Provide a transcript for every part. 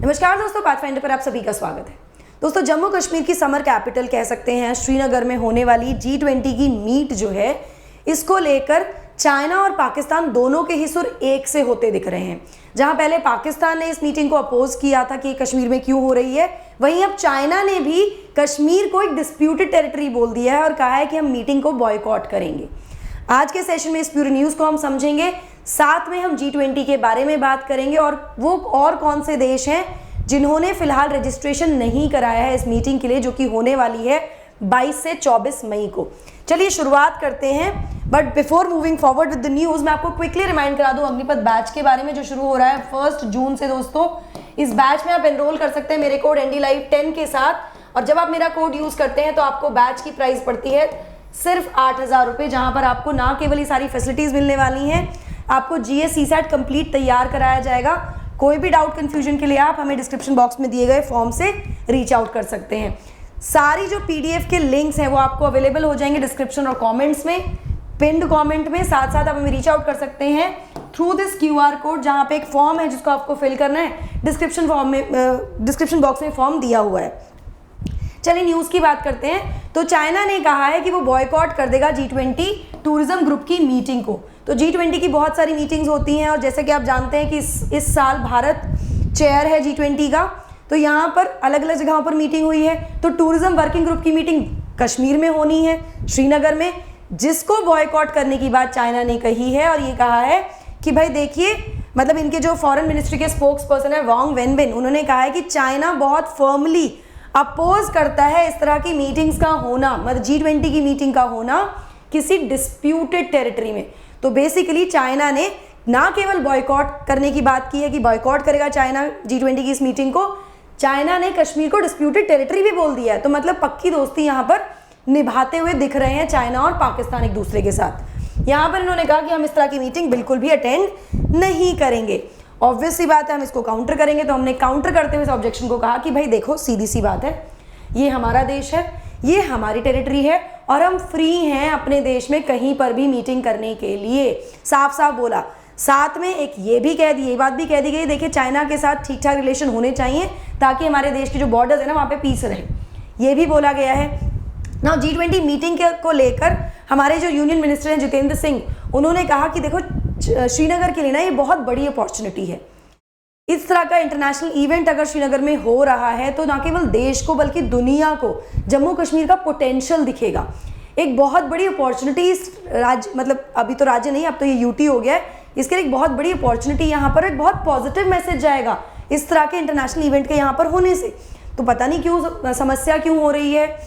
नमस्कार दोस्तों, पाथफाइंडर पर आप सभी का स्वागत है। दोस्तों, जम्मू कश्मीर की समर कैपिटल कह सकते हैं श्रीनगर में होने वाली G20 की मीट जो है, इसको लेकर चाइना और पाकिस्तान दोनों के ही सुर एक से होते दिख रहे हैं। जहां पहले पाकिस्तान ने इस मीटिंग को अपोज किया था कि कश्मीर में क्यों हो रही है, वहीं अब चाइना ने भी कश्मीर को एक डिस्प्यूटेड टेरिटरी बोल दिया है और कहा है कि हम मीटिंग को बॉयकॉट करेंगे। आज के सेशन में इस पूरी न्यूज़ को हम समझेंगे, साथ में हम G20 के बारे में बात करेंगे और वो और कौन से देश हैं जिन्होंने फिलहाल रजिस्ट्रेशन नहीं कराया है इस मीटिंग के लिए, जो कि होने वाली है 22 से 24 मई को। चलिए शुरुआत करते हैं, but before moving forward with the news मैं आपको क्विकली रिमाइंड करा दूं अग्निपथ बैच के बारे में, जो शुरू हो रहा है 1 जून से। दोस्तों, इस बैच में आप एनरोल कर सकते हैं मेरे कोड NDLive10 के साथ, और जब आप मेरा कोड यूज़ करते हैं तो आपको बैच की प्राइस पड़ती है सिर्फ 8,000 रुपये, जहाँ पर आपको ना केवल ये सारी फैसिलिटीज़ मिलने वाली हैं, आपको GS CSAT कंप्लीट तैयार कराया जाएगा। कोई भी डाउट कन्फ्यूजन के लिए आप हमें डिस्क्रिप्शन बॉक्स में दिए गए फॉर्म से रीच आउट कर सकते हैं। सारी जो PDF के लिंक्स हैं वो आपको अवेलेबल हो जाएंगे डिस्क्रिप्शन और कमेंट्स में, पिन्ड कमेंट में। साथ साथ आप हमें रीच आउट कर सकते हैं थ्रू दिस QR कोड, जहाँ पे एक फॉर्म है जिसको आपको फिल करना है। डिस्क्रिप्शन बॉक्स में फॉर्म दिया हुआ है। चलिए न्यूज़ की बात करते हैं। तो चाइना ने कहा है कि वो बॉयकॉट कर देगा G20 टूरिज्म ग्रुप की मीटिंग को। तो G20 की बहुत सारी मीटिंग्स होती हैं और जैसे कि आप जानते हैं कि इस साल भारत चेयर है G20 का, तो यहाँ पर अलग अलग जगहों पर मीटिंग हुई है। तो टूरिज्म वर्किंग ग्रुप की मीटिंग कश्मीर में होनी है, श्रीनगर में, जिसको बॉयकॉट करने की बात चाइना ने कही है। और ये कहा है कि भाई देखिए, मतलब इनके जो फॉरेन मिनिस्ट्री के स्पोक्स पर्सन है वांग वेनबिन, उन्होंने कहा है कि चाइना बहुत फर्मली अपोज करता है इस तरह की मीटिंग्स का होना, मतलब G20 की मीटिंग का होना किसी डिस्प्यूटेड टेरिटरी में। तो बेसिकली चाइना ने ना केवल बॉयकॉट करने की बात की है कि बॉयकॉट करेगा चाइना G20 की इस मीटिंग को, चाइना ने कश्मीर को डिस्प्यूटेड टेरिटरी भी बोल दिया है। तो मतलब पक्की दोस्ती यहाँ पर निभाते हुए दिख रहे हैं चाइना और पाकिस्तान एक दूसरे के साथ। यहाँ पर इन्होंने कहा कि हम इस तरह की मीटिंग बिल्कुल भी अटेंड नहीं करेंगे। ऑब्वियस सी बात है, हम इसको काउंटर करेंगे। तो हमने काउंटर करते हुए इस ऑब्जेक्शन को कहा कि भाई देखो, सीधी सी बात है, ये हमारा देश है, ये हमारी टेरिटरी है और हम फ्री हैं अपने देश में कहीं पर भी मीटिंग करने के लिए। साफ साफ बोला। साथ में एक ये बात भी कह दी गई, देखिए चाइना के साथ ठीक ठाक रिलेशन होने चाहिए ताकि हमारे देश के जो बॉर्डर्स है ना, वहाँ पे पीस रहे, ये भी बोला गया है ना। G20 मीटिंग को लेकर हमारे जो यूनियन मिनिस्टर हैं जितेंद्र सिंह, उन्होंने कहा कि देखो श्रीनगर के लिए ना ये बहुत बड़ी अपॉर्चुनिटी है। इस तरह का इंटरनेशनल इवेंट अगर श्रीनगर में हो रहा है तो ना केवल देश को बल्कि दुनिया को जम्मू कश्मीर का पोटेंशियल दिखेगा। एक बहुत बड़ी अपॉर्चुनिटी इस राज्य, मतलब अभी तो राज्य नहीं, अब तो ये UT हो गया है, इसके लिए एक बहुत बड़ी अपॉर्चुनिटी, यहाँ पर एक बहुत पॉजिटिव मैसेज जाएगा इस तरह के इंटरनेशनल इवेंट के यहाँ पर होने से। तो पता नहीं क्यों समस्या क्यों हो रही है।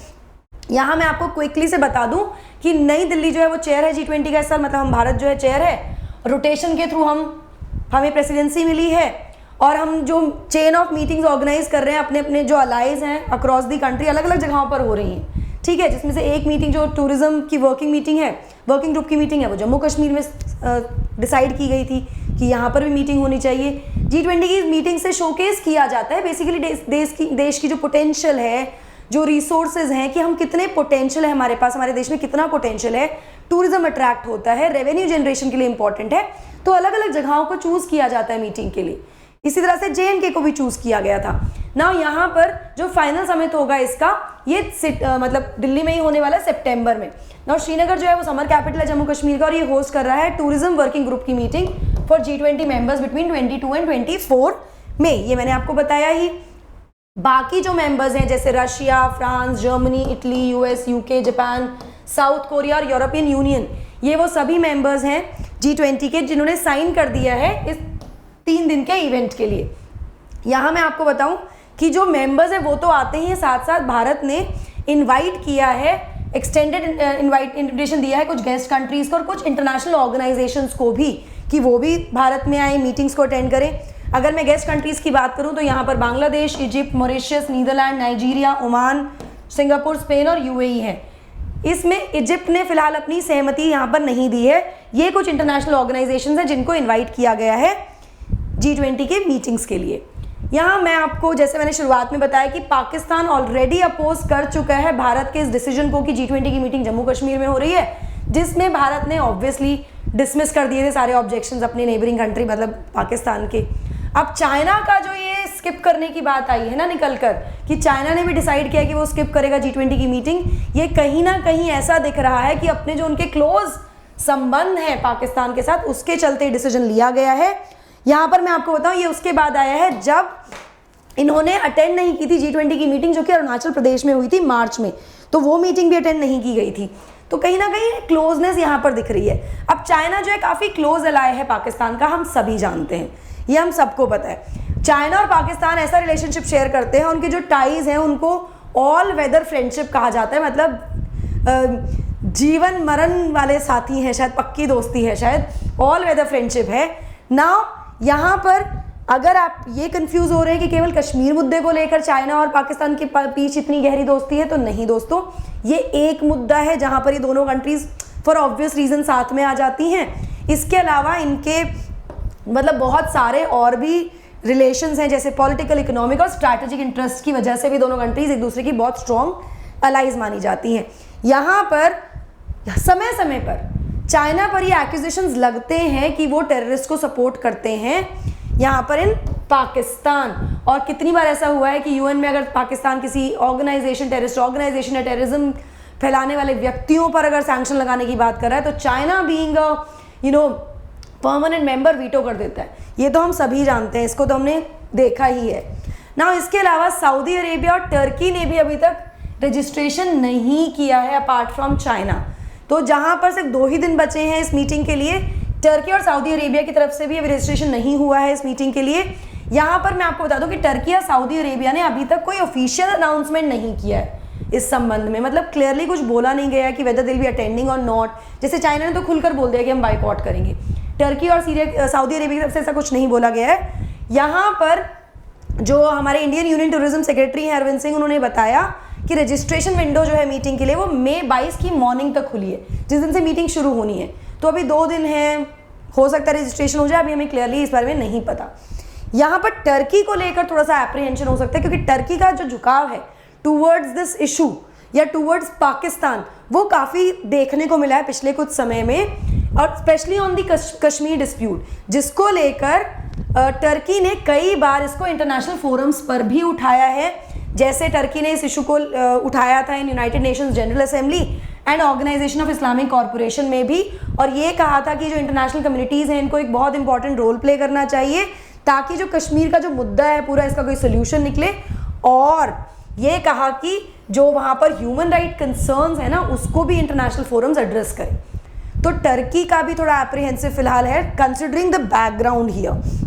यहाँ मैं आपको क्विकली से बता दूं कि नई दिल्ली जो है वो चेयर है G20 का इस साल, मतलब हम भारत जो है चेयर है। रोटेशन के थ्रू हमें प्रेसिडेंसी मिली है और हम जो चेन ऑफ मीटिंग्स ऑर्गेनाइज कर रहे हैं अपने अपने जो अलाइज हैं अक्रॉस दी कंट्री, अलग अलग जगहों पर हो रही हैं, ठीक है। जिसमें से एक मीटिंग जो टूरिज्म की वर्किंग मीटिंग है, वर्किंग ग्रुप की मीटिंग है, वो जम्मू कश्मीर में डिसाइड की गई थी कि यहाँ पर भी मीटिंग होनी चाहिए। G20 की मीटिंग से शोकेस किया जाता है बेसिकली देश की जो पोटेंशियल है, जो रिसोर्सेज हैं, कि हम कितने पोटेंशियल है हमारे पास, हमारे देश में कितना पोटेंशियल है। टूरिज्म अट्रैक्ट होता है, रेवेन्यू जनरेशन के लिए इंपॉर्टेंट है, तो अलग अलग जगहों को चूज किया जाता है मीटिंग के लिए। इसी तरह से JNK को भी चूज किया गया था ना। यहाँ पर जो फाइनल समिट होगा इसका, ये मतलब दिल्ली में ही होने वाला है सितंबर में ना। श्रीनगर जो है वो समर कैपिटल है जम्मू कश्मीर का और ये होस्ट कर रहा है टूरिज्म वर्किंग ग्रुप की meeting for G20 members between 22 and 24 मई। ये मैंने आपको बताया ही। बाकी जो मेंबर्स हैं जैसे Russia, France, Germany, Italy, US, UK, Japan, south Korea और यूरोपियन यूनियन, ये वो सभी मेंबर्स हैं G20 के जिन्होंने साइन कर दिया है इस 3 दिन के इवेंट के लिए। यहाँ मैं आपको बताऊं कि जो मेंबर्स हैं वो तो आते ही हैं, साथ साथ भारत ने इनवाइट किया है, एक्सटेंडेड इन्विटेशन दिया है कुछ गेस्ट कंट्रीज को और कुछ इंटरनेशनल ऑर्गेनाइजेशंस को भी, कि वो भी भारत में आए, मीटिंग्स को अटेंड करें। अगर मैं गेस्ट कंट्रीज की बात करूं तो यहाँ पर Bangladesh, Egypt, Mauritius, Netherland, Nigeria, Oman, Singapore, Spain और UAE है। इसमें इजिप्ट ने फिलहाल अपनी सहमति यहाँ पर नहीं दी है। ये कुछ इंटरनेशनल ऑर्गेनाइजेशंस हैं जिनको इन्वाइट किया गया है G20 के मीटिंग्स के लिए। यहाँ मैं आपको, जैसे मैंने शुरुआत में बताया कि पाकिस्तान ऑलरेडी अपोज कर चुका है भारत के इस डिसीजन को कि G20 की मीटिंग जम्मू कश्मीर में हो रही है, जिसमें भारत ने ऑब्वियसली डिसमिस कर दिए थे सारे ऑब्जेक्शंस अपने नेबरिंग कंट्री मतलब पाकिस्तान के। अब चाइना का जो ये स्किप करने की बात आई है ना निकल कर, कि चाइना ने भी डिसाइड किया कि वो स्किप करेगा G20 की मीटिंग, ये कहीं ना कहीं ऐसा दिख रहा है कि अपने जो उनके क्लोज संबंध है पाकिस्तान के साथ, उसके चलते डिसीजन लिया गया है। यहाँ पर मैं आपको बताऊं, ये उसके बाद आया है जब इन्होंने अटेंड नहीं की थी G20 की मीटिंग, जो कि अरुणाचल प्रदेश में हुई थी मार्च में, तो वो मीटिंग भी अटेंड नहीं की गई थी। तो कहीं ना कहीं क्लोजनेस यहाँ पर दिख रही है। अब चाइना जो है काफ़ी क्लोज अलाय है पाकिस्तान का, हम सभी जानते हैं, ये हम सबको पता है। चाइना और पाकिस्तान ऐसा रिलेशनशिप शेयर करते हैं, उनके जो टाइज हैं उनको ऑल वेदर फ्रेंडशिप कहा जाता है, मतलब जीवन मरण वाले साथी हैं, शायद पक्की दोस्ती है, शायद ऑल वेदर फ्रेंडशिप है। नाउ यहाँ पर अगर आप ये कंफ्यूज हो रहे हैं कि केवल कश्मीर मुद्दे को लेकर चाइना और पाकिस्तान के बीच इतनी गहरी दोस्ती है, तो नहीं दोस्तों, ये एक मुद्दा है जहाँ पर ये दोनों कंट्रीज फॉर ऑब्वियस रीजन साथ में आ जाती हैं। इसके अलावा इनके मतलब बहुत सारे और भी रिलेशंस हैं, जैसे पॉलिटिकल, इकोनॉमिक और स्ट्रैटेजिक इंटरेस्ट की वजह से भी दोनों कंट्रीज एक दूसरे की बहुत स्ट्रॉन्ग अलाइज मानी जाती हैं। यहाँ पर समय समय पर चाइना पर ये एक्यूजेशंस लगते हैं कि वो टेररिस्ट को सपोर्ट करते हैं यहाँ पर इन पाकिस्तान। और कितनी बार ऐसा हुआ है कि यूएन में अगर पाकिस्तान किसी ऑर्गेनाइजेशन, टेररिस्ट ऑर्गेनाइजेशन या टेररिज्म फैलाने वाले व्यक्तियों पर अगर सैंक्शन लगाने की बात कर रहा है, तो China being permanent member veto कर देता है। ये तो हम सभी जानते हैं, इसको तो हमने देखा ही है ना। इसके अलावा सऊदी अरेबिया और टर्की ने भी अभी तक रजिस्ट्रेशन नहीं किया है अपार्ट फ्रॉम चाइना। तो जहाँ पर सिर्फ 2 ही दिन बचे हैं इस मीटिंग के लिए, टर्की और सऊदी अरेबिया की तरफ से भी अभी रजिस्ट्रेशन नहीं हुआ है इस मीटिंग के लिए। यहाँ पर मैं आपको बता दूं कि टर्की और सऊदी अरेबिया ने अभी तक कोई ऑफिशियल अनाउंसमेंट नहीं किया है इस संबंध में, मतलब क्लियरली कुछ बोला नहीं गया कि वेदर दिल बी अटेंडिंग और नॉट। जैसे चाइना ने तो खुलकर बोल दिया कि हम बाइकआउट करेंगे, टर्की और सऊदी अरेबिया की तरफ से ऐसा कुछ नहीं बोला गया है। यहाँ पर जो हमारे इंडियन यूनियन टूरिज्म सेक्रेटरी हैं अरविंद सिंह, उन्होंने बताया कि रजिस्ट्रेशन विंडो जो है मीटिंग के लिए वो मई 22 की मॉर्निंग तक खुली है, जिस दिन से मीटिंग शुरू होनी है। तो अभी 2 दिन हैं, हो सकता है रजिस्ट्रेशन हो जाए, अभी हमें क्लियरली इस बारे में नहीं पता। यहाँ पर टर्की को लेकर थोड़ा सा एप्रीहेंशन हो सकता है, क्योंकि टर्की का जो झुकाव है टूवर्ड्स दिस इशू या टूवर्ड्स पाकिस्तान, वो काफ़ी देखने को मिला है पिछले कुछ समय में, और specially on the Kashmir dispute, जिसको लेकर टर्की ने कई बार इसको इंटरनेशनल फोरम्स पर भी उठाया है। जैसे टर्की ने इस इशू को उठाया था in United Nations General Assembly and Organisation of Islamic Corporation में भी, और ये कहा था कि जो इंटरनेशनल कम्युनिटीज़ हैं इनको एक बहुत इंपॉर्टेंट रोल प्ले करना चाहिए ताकि जो कश्मीर का जो मुद्दा है पूरा, इसका कोई सोल्यूशन निकले। और ये कहा कि जो वहाँ पर ह्यूमन राइट कंसर्न्स है ना, उसको भी इंटरनेशनल फोरम्स एड्रेस करें। तो टर्की का भी थोड़ा एप्रीहेंसिव फिलहाल है कंसिडरिंग द बैकग्राउंड हियर।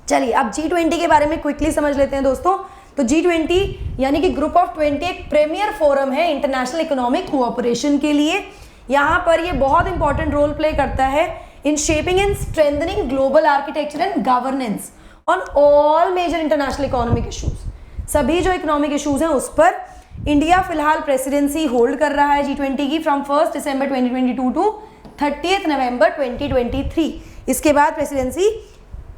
चलिए अब G20 के बारे में क्विकली समझ लेते हैं दोस्तों। तो G20 यानी कि ग्रुप ऑफ 20 एक प्रीमियर फोरम है इंटरनेशनल इकोनॉमिक कोऑपरेशन के लिए। यहाँ पर ये बहुत इंपॉर्टेंट रोल प्ले करता है in shaping and strengthening global architecture and governance on all major international economic issues. सभी जो इकोनॉमिक इशूज हैं उस पर इंडिया फिलहाल प्रेसिडेंसी होल्ड कर रहा है G20 की फ्रॉम 1 दिसंबर 2022 टू 30 नवंबर 2023। इसके बाद प्रेसिडेंसी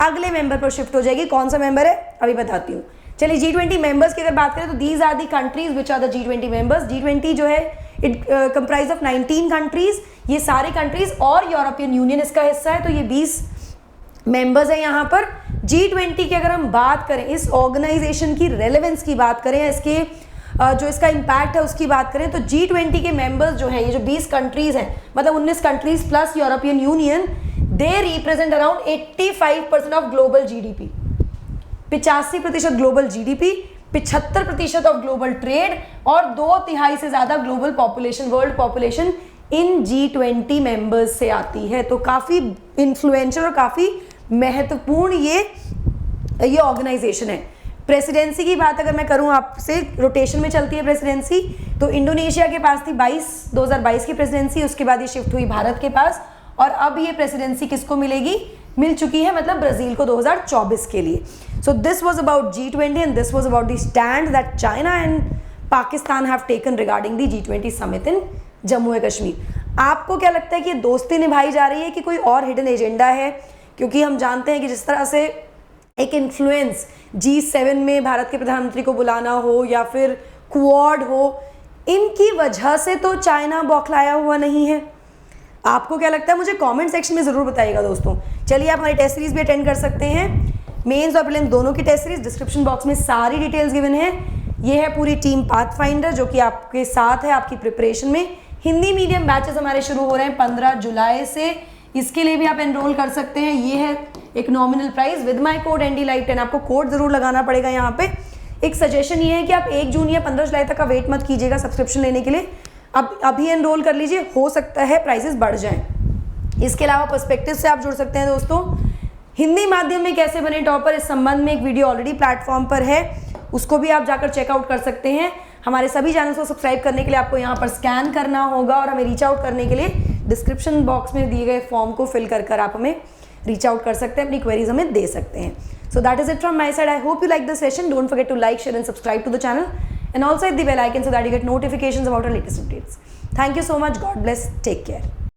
अगले मेंबर पर शिफ्ट हो जाएगी। कौन सा मेंबर है अभी बताती हूँ। चलिए G20 मेंबर्स की अगर बात करें तो these are the countries which are the G20 members. G20 जो है इट कंप्राइज ऑफ 19 कंट्रीज। ये सारी कंट्रीज और यूरोपियन यूनियन इसका हिस्सा है, तो ये 20 मेंबर्स है यहाँ पर। G20 की अगर हम बात करें, इस ऑर्गेनाइजेशन की रेलेवेंस की बात करें, इसके जो इसका इम्पैक्ट है उसकी बात करें, तो G20 के मेंबर्स जो हैं, ये जो 20 कंट्रीज हैं, मतलब 19 countries plus European union, they represent around 85% of global GDP। 85% global GDP, 75% of global trade और 2/3 से ज़्यादा global population, world population in G20 members से आती है। तो काफ़ी इन्फ्लुएंशियल और काफ़ी महत्वपूर्ण ये ऑर्गेनाइजेशन है। प्रेसिडेंसी की बात अगर मैं करूं आपसे, रोटेशन में चलती है प्रेसिडेंसी। तो इंडोनेशिया के पास थी 2022 की प्रेसिडेंसी, उसके बाद ये शिफ्ट हुई भारत के पास, और अब ये प्रेसिडेंसी किसको मिलेगी, मिल चुकी है, मतलब ब्राज़ील को 2024 के लिए। So this was about G20 and this was about the stand that China and Pakistan have taken regarding the G20 summit in Jammu and Kashmir. आपको क्या लगता है कि ये दोस्ती निभाई जा रही है कि कोई और हिडन एजेंडा है? क्योंकि हम जानते हैं कि जिस तरह से एक इन्फ्लुएंस G7 में भारत के प्रधानमंत्री को बुलाना हो या फिर क्वाड हो, इनकी वजह से तो चाइना बौखलाया हुआ नहीं है। आपको क्या लगता है, मुझे कमेंट सेक्शन में ज़रूर बताइएगा दोस्तों। चलिए आप हमारी टेस्ट सीरीज भी अटेंड कर सकते हैं। मेंस और प्रीलिम्स दोनों की टेस्ट सीरीज, डिस्क्रिप्शन बॉक्स में सारी डिटेल्स गिवन है। ये है पूरी टीम पाथफाइंडर जो कि आपके साथ है आपकी प्रिपरेशन में। हिंदी मीडियम बैचेस हमारे शुरू हो रहे हैं 15 जुलाई से, इसके लिए भी आप एनरोल कर सकते हैं। ये है एक nominal price with my code NDLive10, आपको कोड जरूर लगाना पड़ेगा यहाँ पे। एक सजेशन ये है कि आप 1 जून या 15 जुलाई तक का वेट मत कीजिएगा सब्सक्रिप्शन लेने के लिए, अब अभी एनरोल कर लीजिए, हो सकता है प्राइसेस बढ़ जाएं। इसके अलावा पर्सपेक्टिव से आप जुड़ सकते हैं दोस्तों। हिंदी माध्यम में कैसे बने टॉपर, इस संबंध में एक वीडियो ऑलरेडी प्लेटफॉर्म पर है, उसको भी आप जाकर चेकआउट कर सकते हैं। हमारे सभी चैनल्स को सब्सक्राइब करने के लिए आपको यहाँ पर स्कैन करना होगा और हमें रीच आउट करने के लिए डिस्क्रिप्शन बॉक्स में दिए गए फॉर्म को फिल कर आप हमें रीच आउट कर सकते हैं, अपनी क्वेरीज हमें दे सकते हैं। So that is it from my side. I hope you like the session. Don't forget to like, share and subscribe to the channel and also hit the bell icon so that you get notifications about our latest updates. Thank you so much. God bless. Take care.